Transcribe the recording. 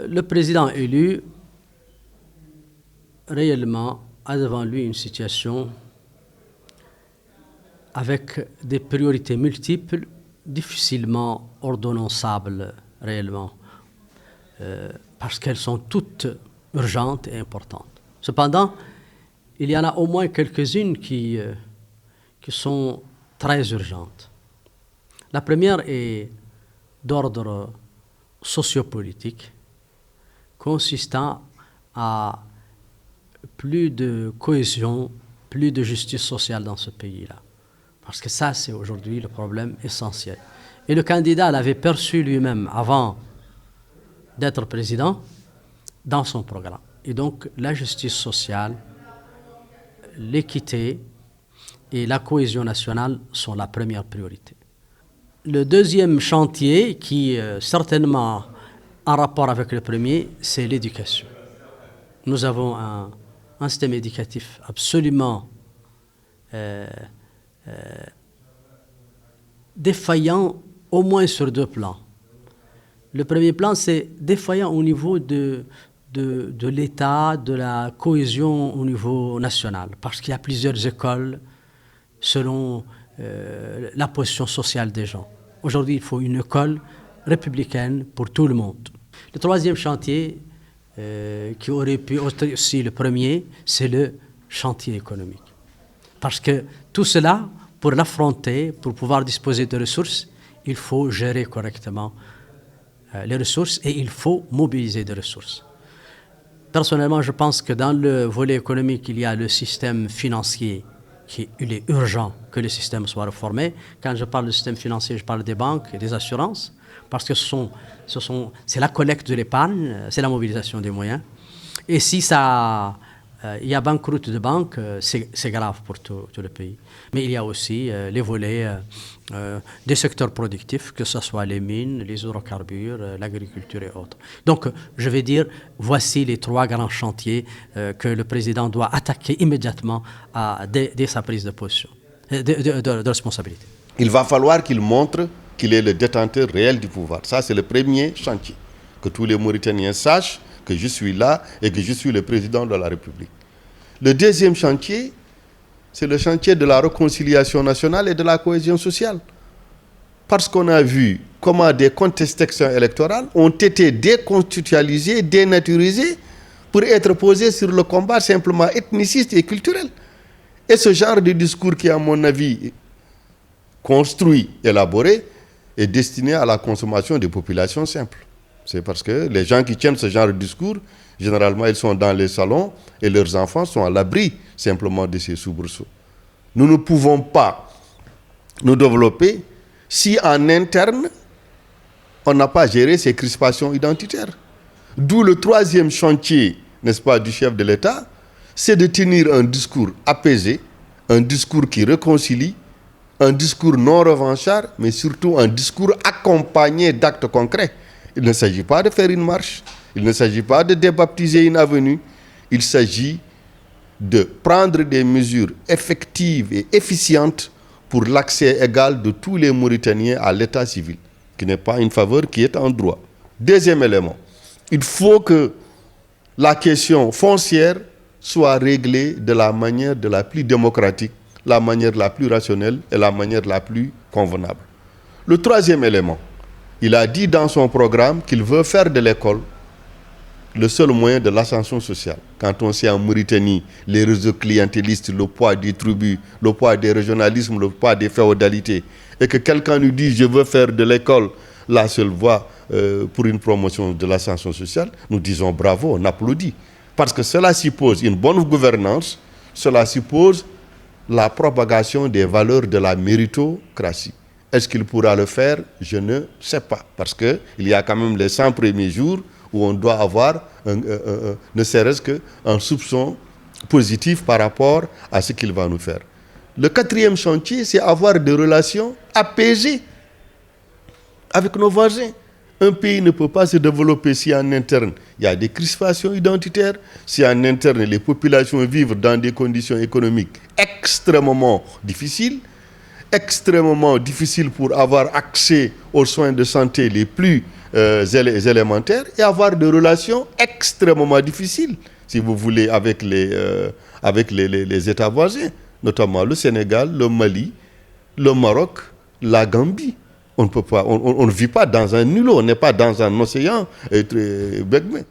le président élu, réellement, a devant lui une situation avec des priorités multiples, difficilement ordonnançables réellement, parce qu'elles sont toutes urgentes et importantes. Cependant, il y en a au moins quelques-unes qui sont très urgentes. La première est d'ordre sociopolitique, consistant à plus de cohésion, plus de justice sociale dans ce pays-là. Parce que ça, c'est aujourd'hui le problème essentiel. Et le candidat l'avait perçu lui-même avant d'être président dans son programme. Et donc, la justice sociale, l'équité et la cohésion nationale sont la première priorité. Le deuxième chantier, qui est certainement en rapport avec le premier, c'est l'éducation. Nous avons un système éducatif absolument défaillant au moins sur deux plans. Le premier plan, c'est défaillant au niveau de l'État, de la cohésion au niveau national, parce qu'il y a plusieurs écoles selon la position sociale des gens. Aujourd'hui, il faut une école républicaine pour tout le monde. Le troisième chantier, qui aurait pu être aussi le premier, c'est le chantier économique. Parce que tout cela, pour l'affronter, pour pouvoir disposer de ressources, il faut gérer correctement les ressources et il faut mobiliser des ressources. Personnellement, je pense que dans le volet économique, il y a le système financier il est urgent que le système soit réformé. Quand je parle du système financier, je parle des banques et des assurances, parce que c'est la collecte de l'épargne, c'est la mobilisation des moyens. Et si il y a banqueroute de banques, c'est grave pour tout le pays. Mais il y a aussi les volets des secteurs productifs, que ce soit les mines, les hydrocarbures, l'agriculture et autres. Donc, je vais dire, voici les trois grands chantiers que le président doit attaquer immédiatement dès sa prise de position, de responsabilité. Il va falloir qu'il montre qu'il est le détenteur réel du pouvoir. Ça, c'est le premier chantier. Que tous les Mauritaniens sachent que je suis là et que je suis le président de la République. Le deuxième chantier, c'est le chantier de la réconciliation nationale et de la cohésion sociale. Parce qu'on a vu comment des contestations électorales ont été déconstitutionnalisées, dénaturisées pour être posées sur le combat simplement ethniciste et culturel. Et ce genre de discours qui, à mon avis, construit, élaboré, est destiné à la consommation des populations simples. C'est parce que les gens qui tiennent ce genre de discours, généralement, ils sont dans les salons et leurs enfants sont à l'abri simplement de ces soubresauts. Nous ne pouvons pas nous développer si en interne, on n'a pas géré ces crispations identitaires. D'où le troisième chantier, n'est-ce pas, du chef de l'État, c'est de tenir un discours apaisé, un discours qui réconcilie, un discours non revanchard, mais surtout un discours accompagné d'actes concrets. Il ne s'agit pas de faire une marche, il ne s'agit pas de débaptiser une avenue, il s'agit de prendre des mesures effectives et efficientes pour l'accès égal de tous les Mauritaniens à l'état civil, qui n'est pas une faveur, qui est un droit. Deuxième élément, il faut que la question foncière soit réglée de la manière la plus démocratique, la manière la plus rationnelle et la manière la plus convenable. Le troisième élément, il a dit dans son programme qu'il veut faire de l'école le seul moyen de l'ascension sociale. Quand on sait en Mauritanie les réseaux clientélistes, le poids des tribus, le poids des régionalismes, le poids des féodalités, et que quelqu'un nous dit « je veux faire de l'école la seule voie pour une promotion de l'ascension sociale », nous disons bravo, on applaudit. Parce que cela suppose une bonne gouvernance, cela suppose la propagation des valeurs de la méritocratie. Est-ce qu'il pourra le faire? Je ne sais pas. Parce qu'il y a quand même les 100 premiers jours où on doit avoir, ne serait-ce qu'un soupçon positif par rapport à ce qu'il va nous faire. Le quatrième chantier, c'est avoir des relations apaisées avec nos voisins. Un pays ne peut pas se développer si en interne, il y a des crispations identitaires, si en interne, les populations vivent dans des conditions économiques extrêmement difficiles pour avoir accès aux soins de santé les plus élémentaires et avoir des relations extrêmement difficiles, si vous voulez, avec les États voisins, notamment le Sénégal, le Mali, le Maroc, la Gambie. On ne vit pas dans un îlot, on n'est pas dans un océan begmé.